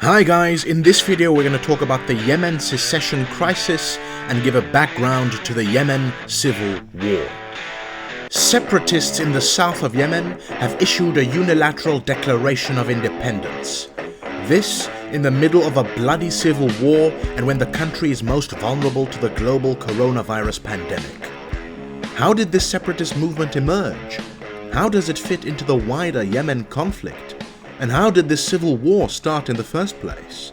Hi guys, in this video we're going to talk about the Yemen secession crisis and give a background to the Yemen Civil War. Separatists in the south of Yemen have issued a unilateral declaration of independence. This in the middle of a bloody civil war and when the country is most vulnerable to the global coronavirus pandemic. How did this separatist movement emerge? How does it fit into the wider Yemen conflict? And how did this civil war start in the first place?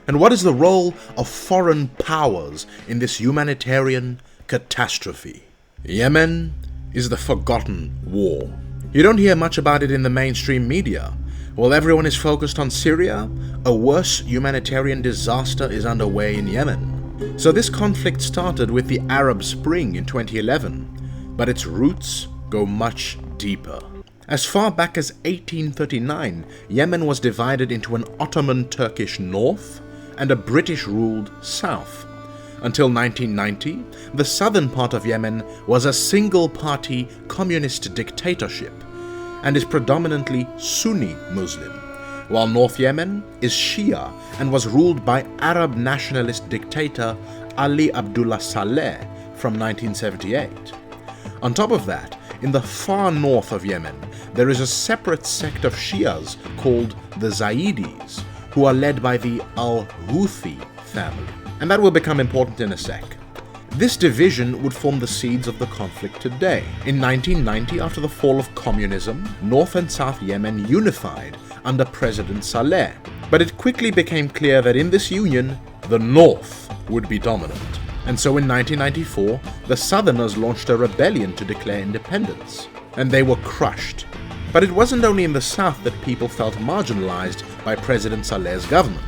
And what is the role of foreign powers in this humanitarian catastrophe? Yemen is the forgotten war. You don't hear much about it in the mainstream media. While everyone is focused on Syria, a worse humanitarian disaster is underway in Yemen. So this conflict started with the Arab Spring in 2011, but its roots go much deeper. As far back as 1839, Yemen was divided into an Ottoman Turkish north and a British-ruled south. Until 1990, the southern part of Yemen was a single-party communist dictatorship and is predominantly Sunni Muslim, while North Yemen is Shia and was ruled by Arab nationalist dictator Ali Abdullah Saleh from 1978. On top of that, in the far north of Yemen, there is a separate sect of Shias called the Zaydis, who are led by the Al-Houthi family, and that will become important in a sec. This division would form the seeds of the conflict today. In 1990, after the fall of communism, North and South Yemen unified under President Saleh, but it quickly became clear that in this union, the North would be dominant. And so in 1994, the Southerners launched a rebellion to declare independence, and they were crushed. But it wasn't only in the south that people felt marginalized by President Saleh's government.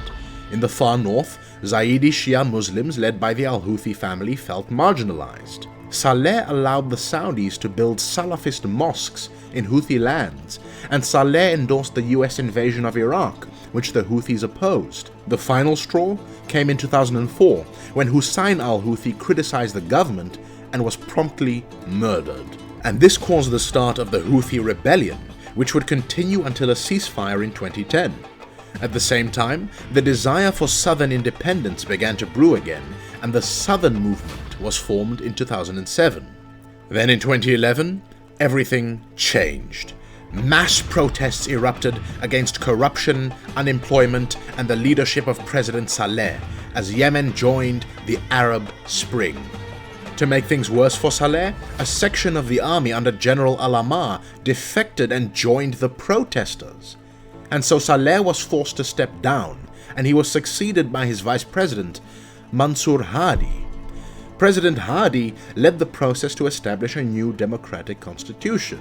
In the far north, Zaydi Shia Muslims led by the Al-Houthi family felt marginalized. Saleh allowed the Saudis to build Salafist mosques in Houthi lands, and Saleh endorsed the US invasion of Iraq, which the Houthis opposed. The final straw came in 2004, when Hussein al-Houthi criticized the government and was promptly murdered. And this caused the start of the Houthi rebellion, which would continue until a ceasefire in 2010. At the same time, the desire for southern independence began to brew again, and the Southern Movement was formed in 2007. Then in 2011, everything changed. Mass protests erupted against corruption, unemployment, and the leadership of President Saleh as Yemen joined the Arab Spring. To make things worse for Saleh, a section of the army under General Al-Ammar defected and joined the protesters. And so Saleh was forced to step down, and he was succeeded by his vice president, Mansour Hadi. President Hadi led the process to establish a new democratic constitution.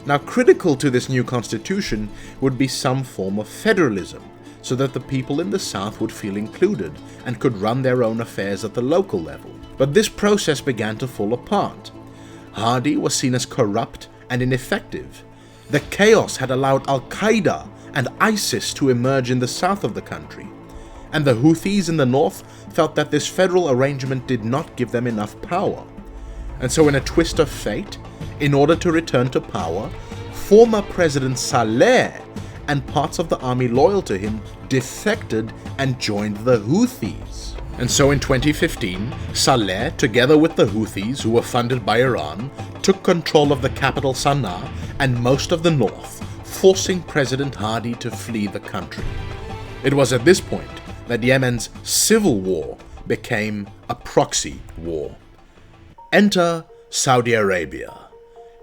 Now, critical to this new constitution would be some form of federalism, so that the people in the south would feel included and could run their own affairs at the local level. But this process began to fall apart. Hadi was seen as corrupt and ineffective. The chaos had allowed Al-Qaeda and ISIS to emerge in the south of the country, and the Houthis in the north felt that this federal arrangement did not give them enough power. And so in a twist of fate, in order to return to power, former President Saleh and parts of the army loyal to him defected and joined the Houthis. And so in 2015, Saleh, together with the Houthis, who were funded by Iran, took control of the capital Sana'a and most of the north, forcing President Hadi to flee the country. It was at this point that Yemen's civil war became a proxy war. Enter Saudi Arabia.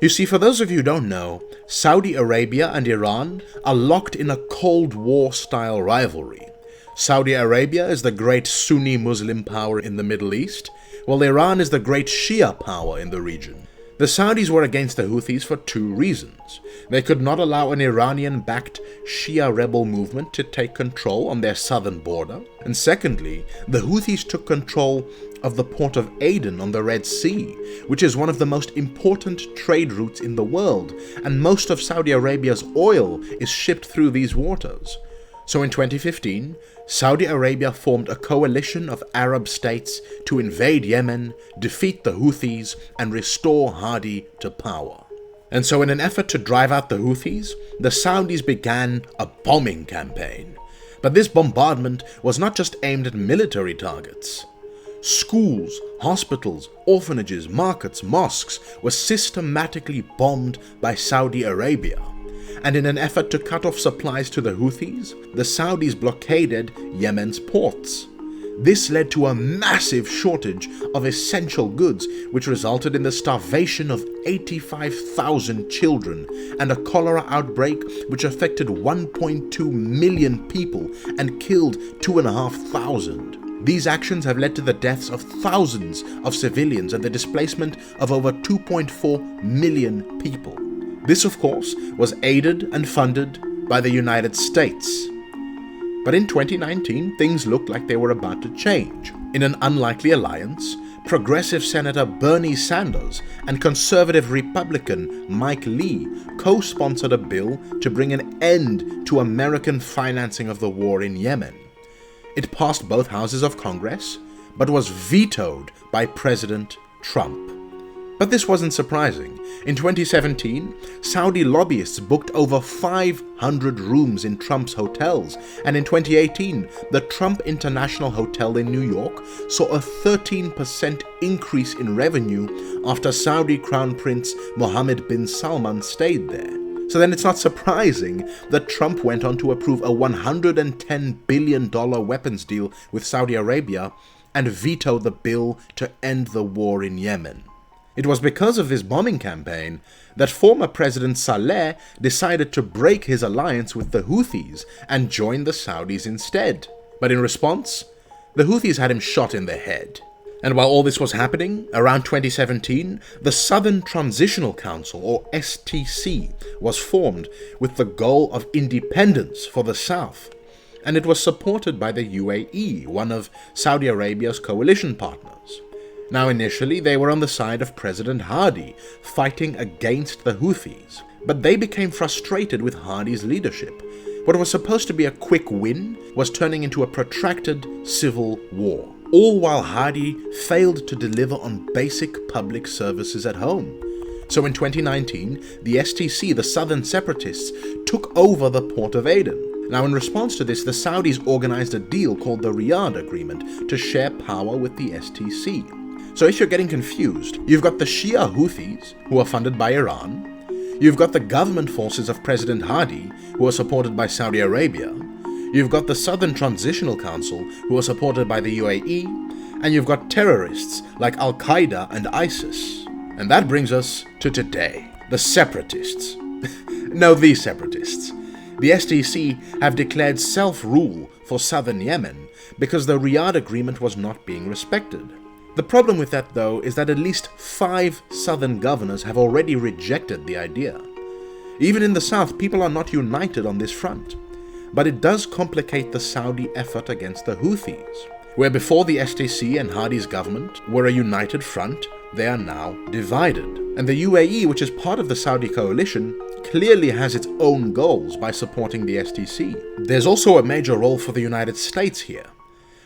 You see, for those of you who don't know, Saudi Arabia and Iran are locked in a Cold War-style rivalry. Saudi Arabia is the great Sunni Muslim power in the Middle East, while Iran is the great Shia power in the region. The Saudis were against the Houthis for two reasons. They could not allow an Iranian-backed Shia rebel movement to take control on their southern border. And secondly, the Houthis took control of the port of Aden on the Red Sea, which is one of the most important trade routes in the world, and most of Saudi Arabia's oil is shipped through these waters. So in 2015, Saudi Arabia formed a coalition of Arab states to invade Yemen, defeat the Houthis, and restore Hadi to power. And so in an effort to drive out the Houthis, the Saudis began a bombing campaign. But this bombardment was not just aimed at military targets. Schools, hospitals, orphanages, markets, mosques were systematically bombed by Saudi Arabia. And in an effort to cut off supplies to the Houthis, the Saudis blockaded Yemen's ports. This led to a massive shortage of essential goods, which resulted in the starvation of 85,000 children and a cholera outbreak which affected 1.2 million people and killed 2,500. These actions have led to the deaths of thousands of civilians and the displacement of over 2.4 million people. This, of course, was aided and funded by the United States. But in 2019, things looked like they were about to change. In an unlikely alliance, progressive Senator Bernie Sanders and conservative Republican Mike Lee co-sponsored a bill to bring an end to American financing of the war in Yemen. It passed both houses of Congress, but was vetoed by President Trump. But this wasn't surprising. In 2017, Saudi lobbyists booked over 500 rooms in Trump's hotels, and in 2018, the Trump International Hotel in New York saw a 13% increase in revenue after Saudi Crown Prince Mohammed bin Salman stayed there. So then it's not surprising that Trump went on to approve a $110 billion weapons deal with Saudi Arabia and veto the bill to end the war in Yemen. It was because of this bombing campaign that former President Saleh decided to break his alliance with the Houthis and join the Saudis instead. But in response, the Houthis had him shot in the head. And while all this was happening, around 2017, the Southern Transitional Council, or STC, was formed with the goal of independence for the South. And it was supported by the UAE, one of Saudi Arabia's coalition partners. Now initially they were on the side of President Hadi, fighting against the Houthis, but they became frustrated with Hadi's leadership. What was supposed to be a quick win was turning into a protracted civil war, all while Hadi failed to deliver on basic public services at home. So in 2019, the STC, the Southern Separatists, took over the port of Aden. Now in response to this, the Saudis organized a deal called the Riyadh Agreement to share power with the STC. So if you're getting confused, you've got the Shia Houthis, who are funded by Iran, you've got the government forces of President Hadi, who are supported by Saudi Arabia, you've got the Southern Transitional Council, who are supported by the UAE, and you've got terrorists like Al-Qaeda and ISIS. And that brings us to today, the Separatists. No, the Separatists. The STC have declared self-rule for southern Yemen because the Riyadh Agreement was not being respected. The problem with that, though, is that at least 5 southern governors have already rejected the idea. Even in the south, people are not united on this front. But it does complicate the Saudi effort against the Houthis, where before the STC and Hadi's government were a united front, they are now divided. And the UAE, which is part of the Saudi coalition, clearly has its own goals by supporting the STC. There's also a major role for the United States here.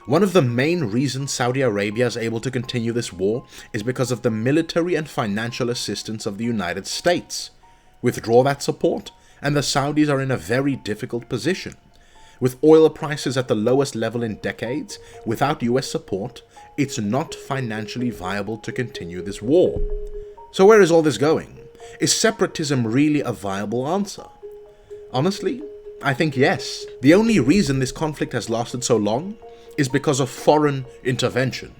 One of the main reasons Saudi Arabia is able to continue this war is because of the military and financial assistance of the United States. Withdraw that support, and the Saudis are in a very difficult position. With oil prices at the lowest level in decades, without US support, it's not financially viable to continue this war. So where is all this going? Is separatism really a viable answer? Honestly, I think yes. The only reason this conflict has lasted so long is because of foreign intervention.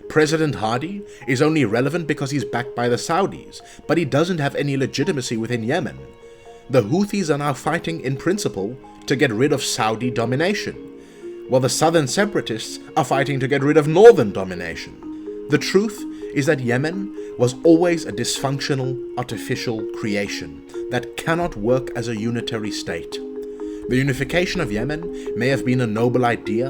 President Hadi is only relevant because he's backed by the Saudis, but he doesn't have any legitimacy within Yemen. The Houthis are now fighting in principle to get rid of Saudi domination, while the southern separatists are fighting to get rid of northern domination. The truth is that Yemen was always a dysfunctional, artificial creation that cannot work as a unitary state. The unification of Yemen may have been a noble idea,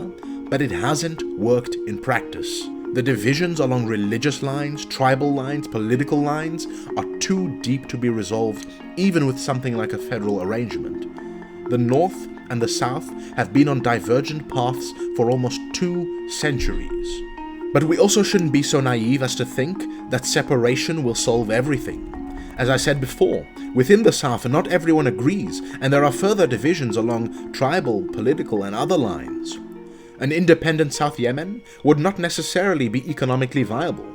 but it hasn't worked in practice. The divisions along religious lines, tribal lines, political lines are too deep to be resolved, even with something like a federal arrangement. The North and the South have been on divergent paths for almost 2 centuries. But we also shouldn't be so naive as to think that separation will solve everything. As I said before, within the South not everyone agrees, and there are further divisions along tribal, political and other lines. An independent South Yemen would not necessarily be economically viable.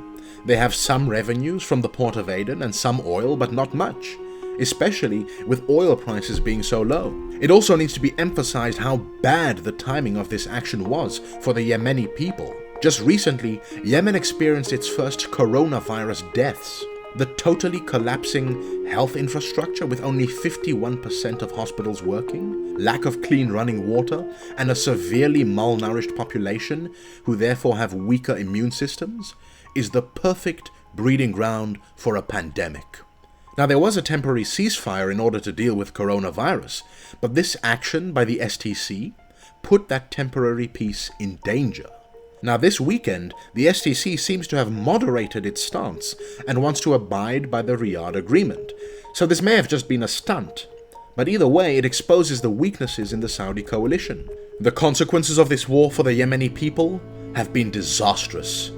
They have some revenues from the port of Aden and some oil, but not much, especially with oil prices being so low. It also needs to be emphasized how bad the timing of this action was for the Yemeni people. Just recently, Yemen experienced its first coronavirus deaths. The totally collapsing health infrastructure with only 51% of hospitals working, lack of clean running water, and a severely malnourished population who therefore have weaker immune systems is the perfect breeding ground for a pandemic. Now, there was a temporary ceasefire in order to deal with coronavirus, but this action by the STC put that temporary peace in danger. Now, this weekend, the STC seems to have moderated its stance and wants to abide by the Riyadh agreement, so this may have just been a stunt. But either way, it exposes the weaknesses in the Saudi coalition. The consequences of this war for the Yemeni people have been disastrous.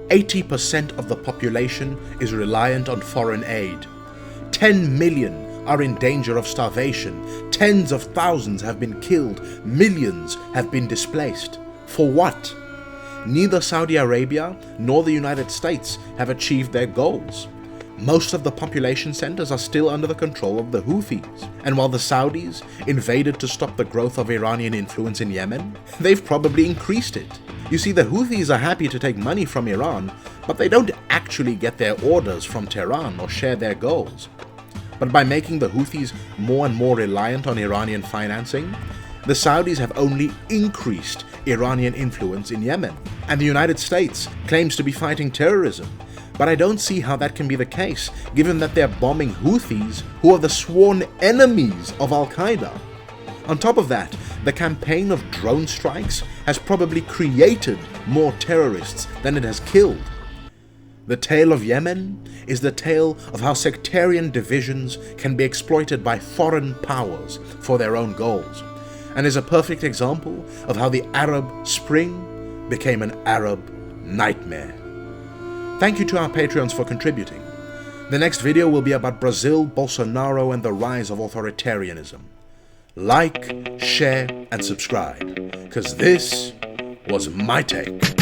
80% of the population is reliant on foreign aid. 10 million are in danger of starvation. Tens of thousands have been killed. Millions have been displaced. For what? Neither Saudi Arabia nor the United States have achieved their goals. Most of the population centers are still under the control of the Houthis, and while the Saudis invaded to stop the growth of Iranian influence in Yemen, they've probably increased it. You see, the Houthis are happy to take money from Iran, but they don't actually get their orders from Tehran or share their goals. But by making the Houthis more and more reliant on Iranian financing, the Saudis have only increased Iranian influence in Yemen. And the United States claims to be fighting terrorism. But I don't see how that can be the case, given that they're bombing Houthis, who are the sworn enemies of Al-Qaeda. On top of that, the campaign of drone strikes has probably created more terrorists than it has killed. The tale of Yemen is the tale of how sectarian divisions can be exploited by foreign powers for their own goals, and is a perfect example of how the Arab Spring became an Arab nightmare. Thank you to our Patreons for contributing. The next video will be about Brazil, Bolsonaro, and the rise of authoritarianism. Like, share, and subscribe, because this was my take.